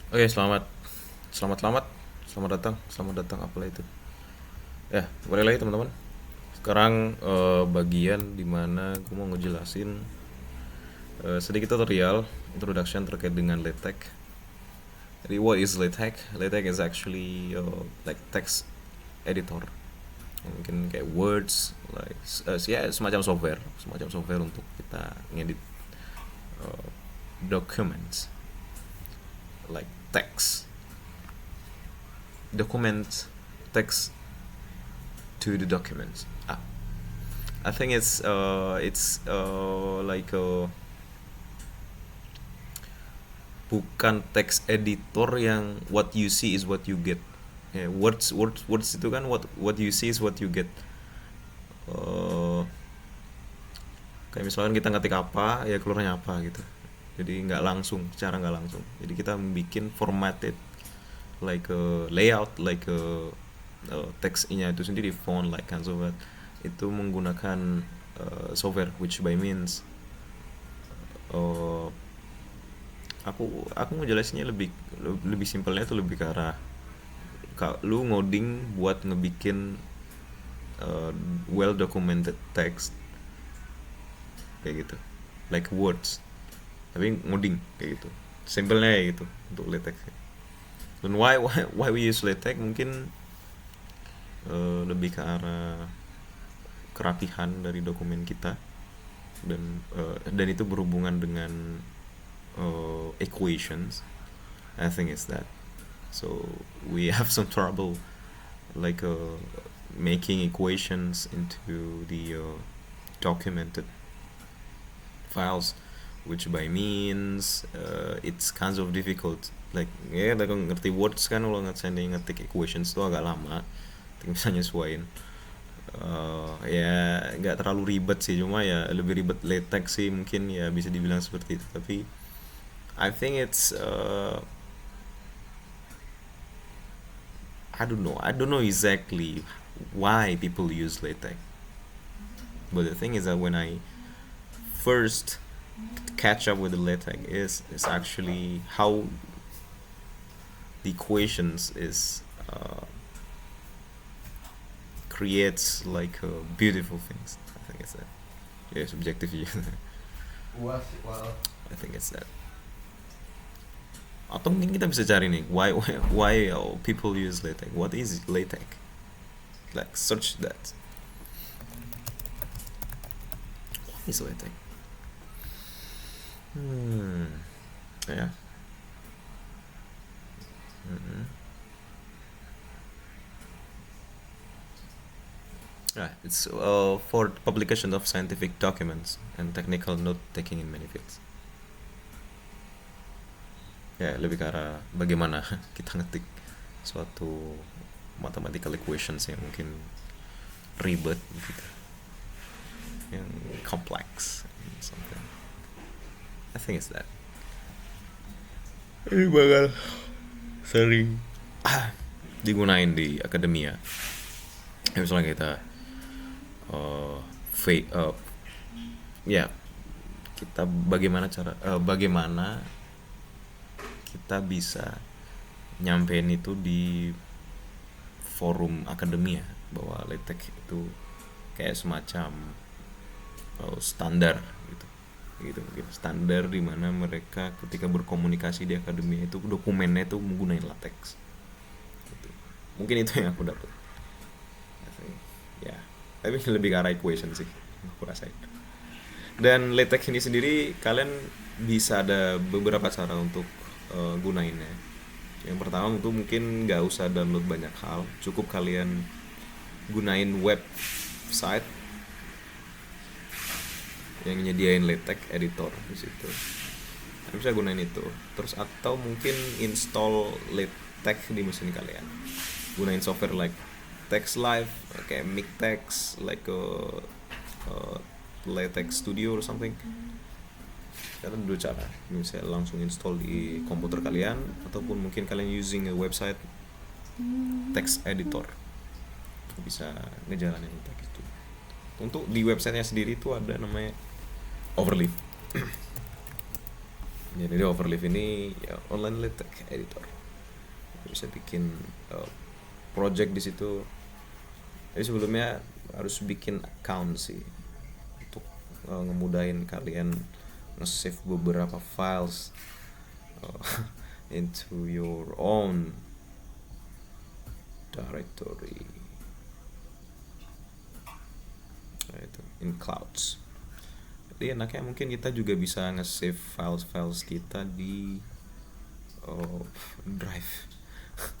Oke, selamat, selamat, selamat, selamat datang, apalah itu. Ya, kembali lagi teman-teman. Sekarang bagian dimana gue mau ngejelasin sedikit tutorial introduction terkait dengan LaTeX. Jadi, what is LaTeX? LaTeX is actually like text editor. Mungkin kayak words, like ya semacam software untuk kita ngedit uh, documents, like text, document, text to the documents. I think it's like bukan text editor yang what you see is what you get. Words itu kan what you see is what you get. Uh, Kayak misalkan kita ngetik apa ya keluarnya apa gitu. Jadi nggak langsung, secara nggak langsung. Jadi kita bikin formatted like a layout, like a text-nya itu sendiri, font like kan sobat. Itu menggunakan software which by means uh, aku ngejelasinnya lebih lebih simpelnya tuh lebih ke arah lu ngoding buat ngebikin uh, well documented text kayak gitu, like words, tapi ngoding kayak gitu, simpelnya kayak gitu untuk LaTeX. Dan why we use LaTeX mungkin lebih ke arah kerapihan dari dokumen kita, dan itu berhubungan dengan equations. I think it's that. So we have some trouble like making equations into the documented files, which by means it's kinds of difficult. Like ya, yeah, ngerti words kan, kalau ngetik equations itu agak lama. Misalnya nyesuaiin. Ya nggak terlalu ribet sih, cuma ya lebih ribet LaTeX sih mungkin, ya bisa dibilang seperti itu. Tapi I think it's I don't know exactly why people use LaTeX. But the thing is that when I first catch up with the LaTeX is actually how the equations is creates like beautiful things. I think it's that. Yeah, subjective. I think it's that. Atau mungkin kita bisa cari nih why people use LaTeX. What is LaTeX? Like search that. What is LaTeX? Yeah. Mm-hmm. Yeah, it's for publication of scientific documents and technical note taking in many fields. Ya, lebih ke arah bagaimana kita ngetik suatu mathematical equations yang mungkin ribet gitu, yang complex something. I think it's that. Ini bakal sering digunain di akademia. Ya, misalnya kita uh, ya kita bagaimana kita bisa nyampein itu di forum akademia, bahwa LaTeX itu kayak semacam standar gitu, gitu mungkin standar di mana mereka ketika berkomunikasi di akademia itu dokumennya itu menggunakan LaTeX gitu. Mungkin itu yang aku dapat. Ya, tapi lebih ke arah equation sih aku rasain. Dan LaTeX ini sendiri kalian bisa ada beberapa cara untuk gunainnya. Yang pertama itu mungkin nggak usah download banyak hal, cukup kalian gunain website yang nyediain LaTeX editor di situ. Kalian bisa gunain itu. Terus atau mungkin install LaTeX di mesin kalian. Gunain software like TextLive, kayak MikTeX, like LaTeX Studio or something. Ada dua cara, bisa langsung install di komputer kalian, ataupun mungkin kalian using a website text editor bisa ngejalanin text itu. Untuk di websitenya sendiri itu ada namanya Overleaf. Jadi di Overleaf ini ya online LaTeX editor. Bisa bikin project di situ. Jadi sebelumnya harus bikin account sih untuk ngemudahin kalian nge-save beberapa files uh, into your own directory. Nah, itu in clouds. Jadi enaknya mungkin kita juga bisa nge-save files kita di drive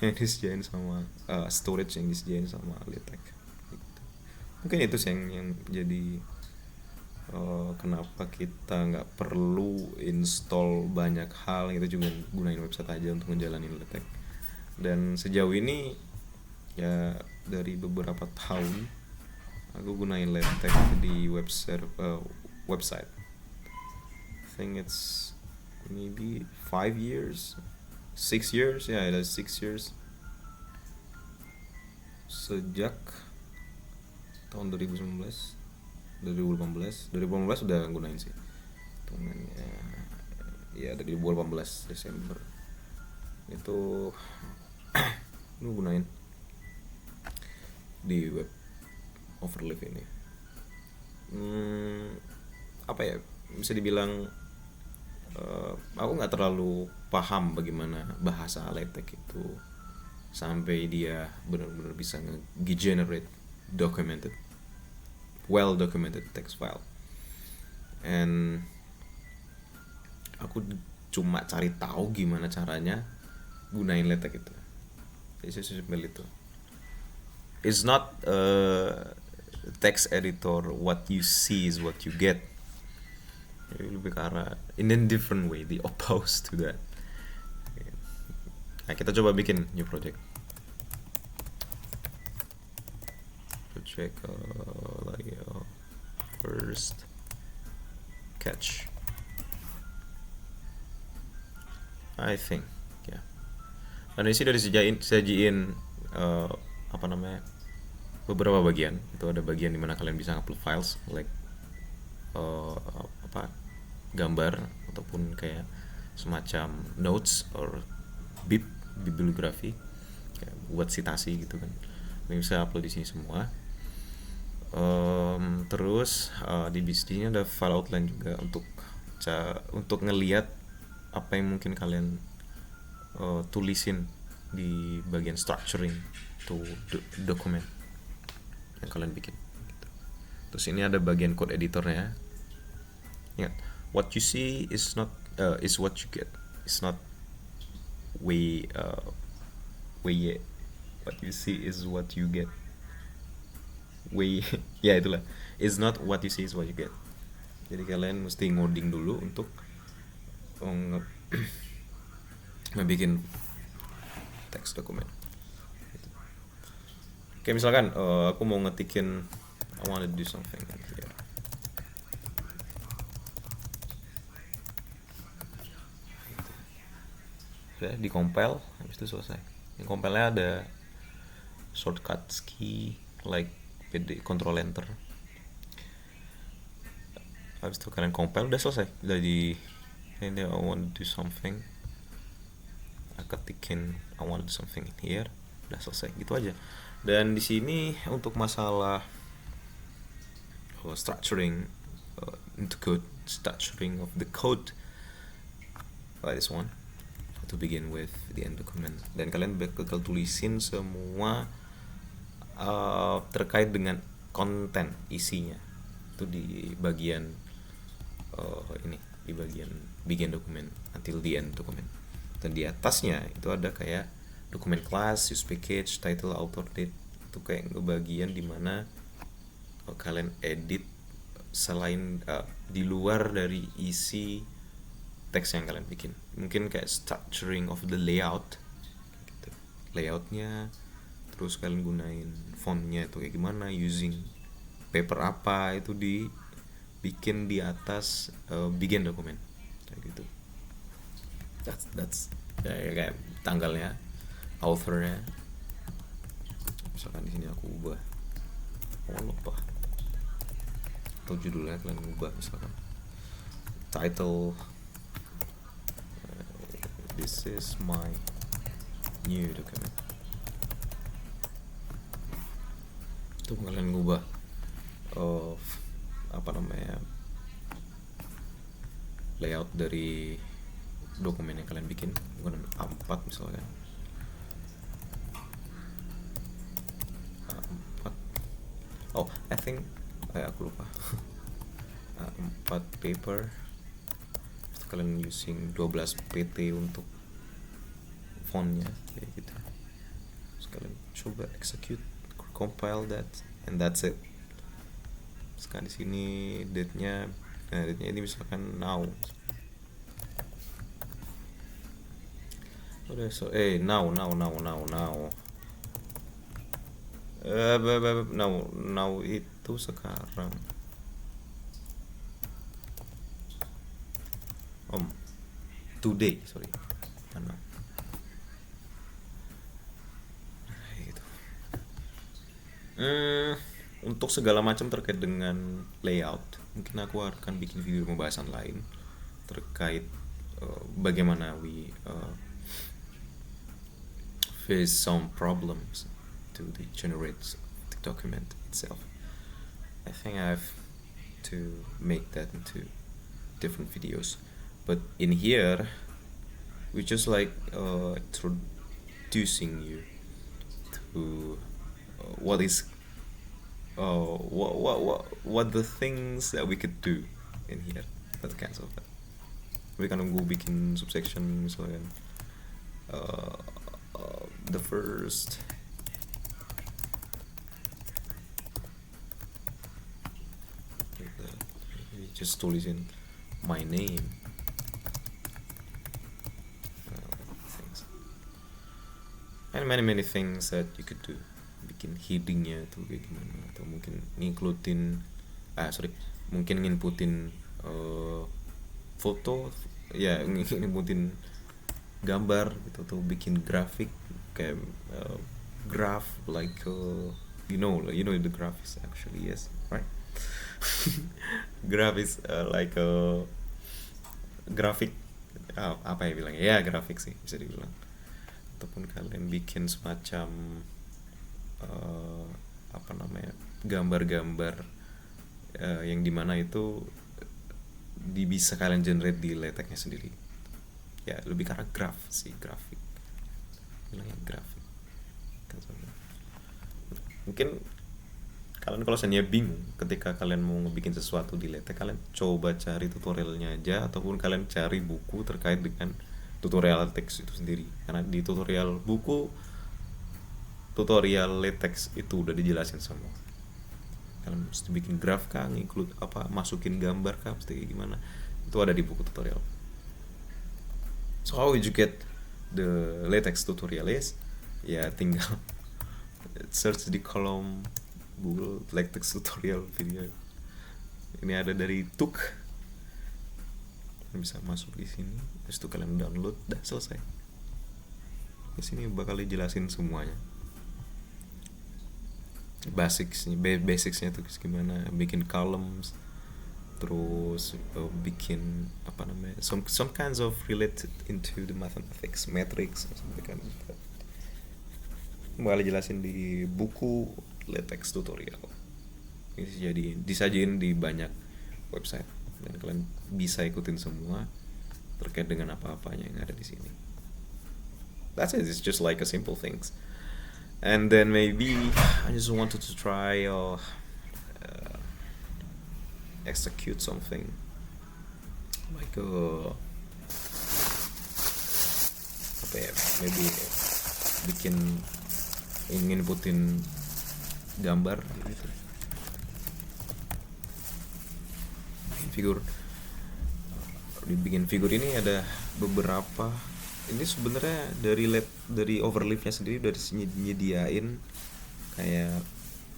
yang disediain sama storage yang disediain sama LaTeX gitu. Mungkin itu sih yang jadi kenapa kita nggak perlu install banyak hal, kita juga gunain website aja untuk ngejalanin LaTeX. Dan sejauh ini ya dari beberapa tahun aku gunain LaTeX di website. I think it's maybe 5 years, 6 years, ya ada 6 years sejak tahun 2019 2018 udah gunain sih hitungannya ya dari 2018 Desember itu lu gunain di web Overleaf ini. Apa ya, bisa dibilang aku nggak terlalu paham bagaimana bahasa LaTeX itu sampai dia benar-benar bisa nge-generate well documented text file. And aku cuma cari tahu gimana caranya gunain LaTeX itu. Jadi sesimpel itu. It's not a text editor what you see is what you get. Jadi lebih ke arah in a different way, the opposed to that. Nah, kita coba bikin new project lagi first catch I think ya. Dan ini sih dari sajiin apa namanya beberapa bagian. Itu ada bagian dimana kalian bisa upload files like gambar ataupun kayak semacam notes or bibliografi kayak buat citasi gitu kan. Kalian bisa upload di sini semua. Terus di sini ada file outline juga untuk ngelihat apa yang mungkin kalian tulisin di bagian structuring to dokumen yang kalian bikin gitu. Terus ini ada bagian code editornya. Ingat, what you see is not is what you get. It's not way what you see is what you get. Ya itulah, it's not what you see is what you get. Jadi kalian mesti ngoding dulu untuk ngebikin teks dokumen gitu. Oke, misalkan aku mau ngetikin I want to do something here. Udah di compile, habis itu selesai. Di compile-nya ada shortcut key like PD Ctrl Enter. Habis itu kalian compile, udah selesai. Udah di ini I want to do something. Aku ketikin I want to do something in here. Udah selesai, gitu aja. Dan di sini untuk masalah structuring into code, structuring of the code like this one to begin with the end document. Dan kalian bakal tulisin semua terkait dengan konten isinya itu di bagian ini di bagian begin dokumen until the end dokumen. Dan di atasnya itu ada kayak dokumen class, use package, title, author, date. Itu kayak bagian dimana kalian edit selain di luar dari isi teks yang kalian bikin. Mungkin kayak structuring of the layout gitu. Layoutnya, terus kalian gunain fontnya itu kayak gimana, using paper apa, itu dibikin di atas begin dokumen kayak gitu. That's kayak tanggalnya, authornya. Misalkan di sini aku ubah lupa atau judulnya kalian ubah, misalkan title this is my new document. Itu kalian ngubah apa namanya, layout dari dokumen yang kalian bikin menggunakan A4 misalkan. A4. Oh, I think aku lupa. A4 paper. Terus kalian using 12 pt untuk fontnya kayak gitu. Terus kalian coba execute, compile that, and that's it. Sekarang di sini date-nya, date-nya ini misalkan now. Udah, so now. Now itu sekarang. Today, sorry. Mana? Gitu. Untuk segala macam terkait dengan layout, mungkin aku akan bikin video pembahasan lain terkait bagaimana we face some problems to generate the document itself. I think I have to make that into different videos, but in here we just like introducing you to what is what the things that we could do in here, that kinds of that. We kan gue bikin subsection misalkan the first just tulisin my name, things, and many things that you could do. Bikin headingnya tuh kayak gimana, atau mungkin nginputin mungkin nginputin foto ya, nginputin gambar gitu, atau bikin grafik kayak graph like you know the graphics actually, yes, right. Graph is like a grafik, apa ya bilangnya ya, grafik sih bisa dibilang. Ataupun kalian bikin semacam apa namanya, gambar-gambar yang dimana itu bisa kalian generate di LaTeX-nya sendiri. Ya lebih karena grafik, bilangnya grafik. Mungkin kalian kalau misalnya bingung ketika kalian mau ngebikin sesuatu di LaTeX, kalian coba cari tutorialnya aja, ataupun kalian cari buku terkait dengan tutorial LaTeX itu sendiri. Karena di tutorial LaTeX itu udah dijelasin semua. Kalian mesti bikin graf kah, include apa, masukin gambar kah, mesti kayak gimana, itu ada di buku tutorial. So how would you get the LaTeX tutorial is, ya tinggal search di kolom Google LaTeX tutorial video. Ini ada dari Tuk, bisa masuk di sini, terus itu kalian download, dah selesai. Di sini bakal dijelasin semuanya, basicsnya tuh gimana bikin columns, terus bikin apa namanya, some kinds of related into the mathematics, metrics, something like that. Bakal jelasin di buku LaTeX tutorial. Ini disajiin di banyak website, dan kalian bisa ikutin semua terkait dengan apa-apanya yang ada di sini. That's it. It's just like a simple things. And then maybe I just wanted to try execute something like apa ya, maybe ingin putin gambar gitu, bikin figur ini ada beberapa. Ini sebenarnya dari overleaf-nya sendiri udah disediain kayak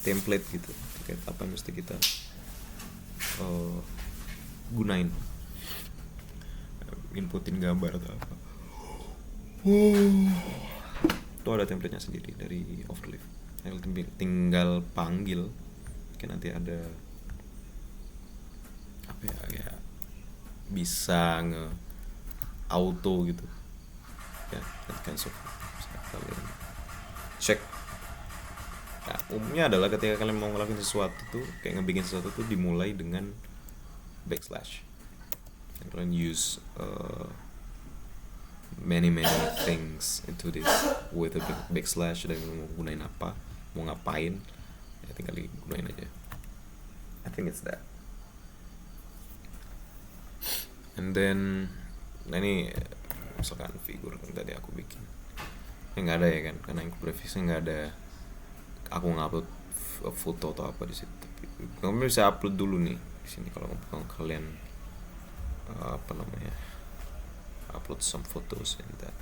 template gitu terkait apa yang mesti kita gunain, inputin gambar atau apa. Itu ada template-nya sendiri dari overleaf. Tinggal panggil, mungkin nanti ada apa ya, bisa auto gitu, ya, that kinds of bisa kalian cek. Nah, umumnya adalah ketika kalian mau ngelakuin sesuatu tuh, kayak ngebikin sesuatu tuh dimulai dengan backslash. And kalian use many things into this with a backslash, dan mau gunain apa, mau ngapain, ya tinggal gunain aja. I think it's that. And then, nah ini misalkan figur yang tadi aku bikin, nggak ada ya kan, karena infografisnya nggak ada. Aku ngupload foto atau apa di situ. Tapi kamu bisa upload dulu nih di sini kalau kalian apa namanya, upload some photos in that.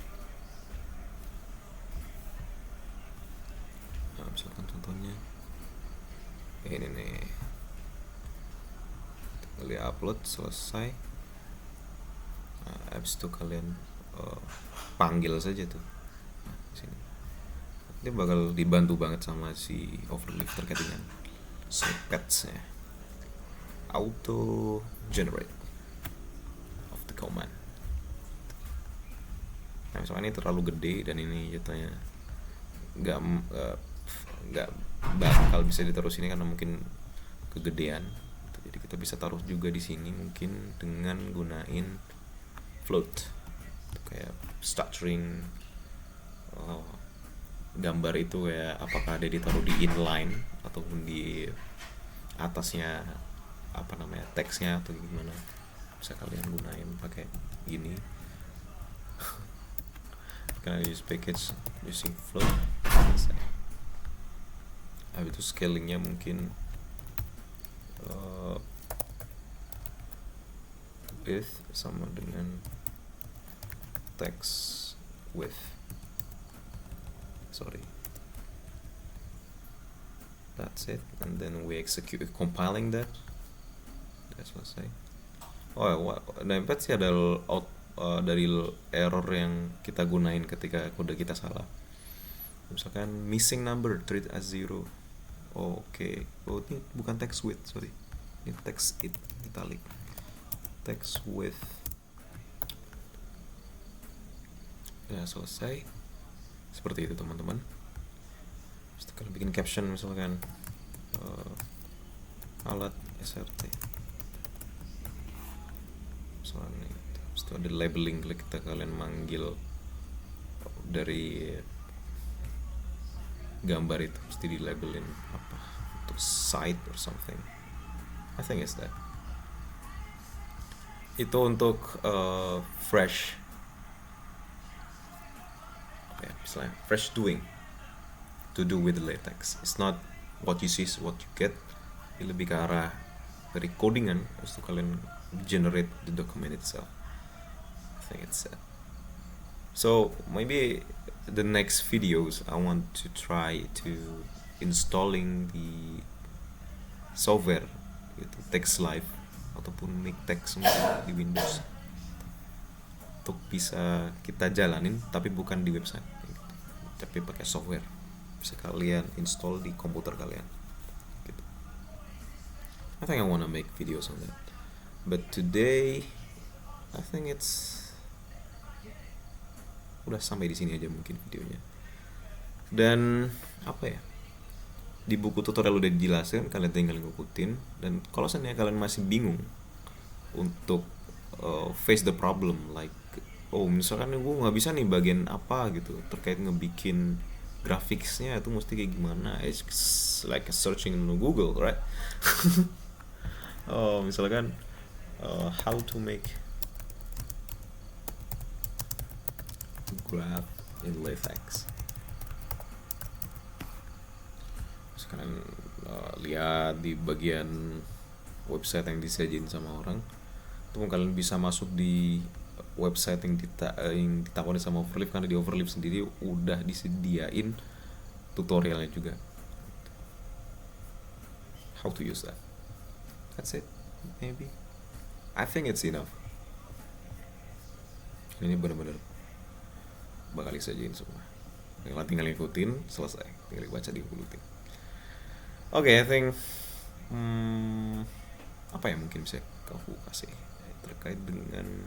Nah, misalkan contohnya ini nih, tinggal upload selesai. Nah, habis itu kalian panggil saja tuh. Nah, sini dia bakal dibantu banget sama si Overleaf terkait dengan snippets-nya. Auto generate of the command. Nah, misalnya ini terlalu gede dan ini jatuhnya nggak bakal bisa ditaruh sini karena mungkin kegedean. Jadi kita bisa taruh juga di sini mungkin dengan gunain float, kayak structuring gambar itu kayak apakah ada ditaruh di inline ataupun di atasnya apa namanya teksnya atau gimana, bisa kalian gunain pakai gini. Can I use package using float? Habis itu scalingnya mungkin width sama dengan text width, sorry, that's it. And then we execute compiling that. Udah selesai. Nah pasti ada dari error yang kita gunain ketika kode kita salah. Misalkan missing number treat as 0. Oke. Oh, ini bukan text width, sorry, ini text italic, text width. Ya selesai. Seperti itu teman-teman. Kalau bikin caption misalkan alat SRT, misalnya itu ada labeling, kita kalian manggil dari gambar itu mesti di labelin apa, untuk site or something. I think it's that. Itu untuk fresh, misalnya fresh doing, to do with the latex. It's not what you see is what you get. Ini lebih ke arah dari codingan, terus kalian generate the document itself. I think it's that. So maybe the next videos I want to try to installing the software itu TextLive ataupun make text semua di Windows untuk bisa kita jalanin, tapi bukan di website, tapi pakai software bisa kalian install di komputer kalian gitu. I think I wanna make videos on that, but today I think it's udah sampai di sini aja mungkin videonya. Dan apa ya, di buku tutorial udah dijelasin, kalian tinggal ngikutin. Dan kalau seandainya kalian masih bingung untuk face the problem, like misalkan gue nggak bisa nih bagian apa gitu terkait ngebikin graphicsnya itu mesti kayak gimana, it's like searching in Google, right? Misalkan how to make graph in LaTeX. Sekarang lihat di bagian website yang disajiin sama orang, itu kalian bisa masuk di website yang ditawarin sama Overleaf, karena di Overleaf sendiri udah disediain tutorialnya juga how to use that. That's it, maybe. I think it's enough. Ini benar-benar bakal disajiin semua, tinggal ikutin, selesai, tinggal baca diikutin. Oke, I think apa ya mungkin bisa aku kasih terkait dengan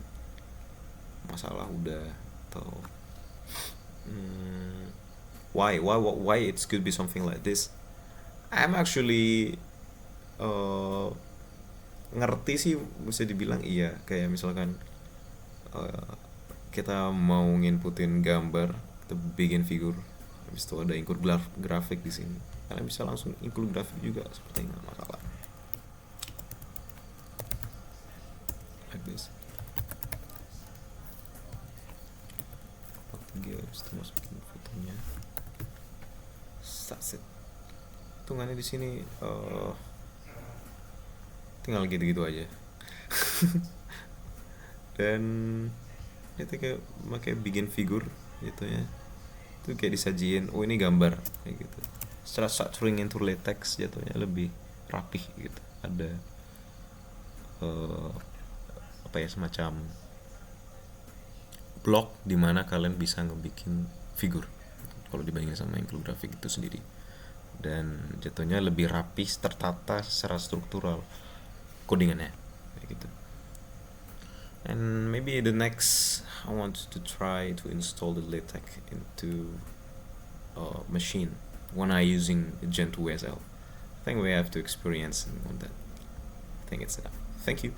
masalah udah atau mm, why it could be something like this. I'm actually uh, ngerti sih, bisa dibilang iya, kayak misalkan uh, kita mau nginputin gambar, kita bikin figur, habis itu ada include grafik di sini, kalian bisa langsung include grafik juga seperti nggak masalah, like this. Tiga, habis itu masukin fotonya, that's it. Hitungannya di sini tinggal gitu-gitu aja. Dan itu kayak pakai bikin figur gitu ya, itu kayak disajiin, oh ini gambar kayak gitu, secara structuring into latex jatuhnya lebih rapih gitu, ada eh, apa ya, semacam blok dimana kalian bisa ngebikin figur kalau dibandingin sama infografik itu sendiri, dan jatuhnya lebih rapih, tertata secara struktural codingannya kayak gitu. And maybe the next I want to try to install the LaTeX into a machine when I using Gen 2 SL. I think we have to experience on that. I think it's enough. Thank you.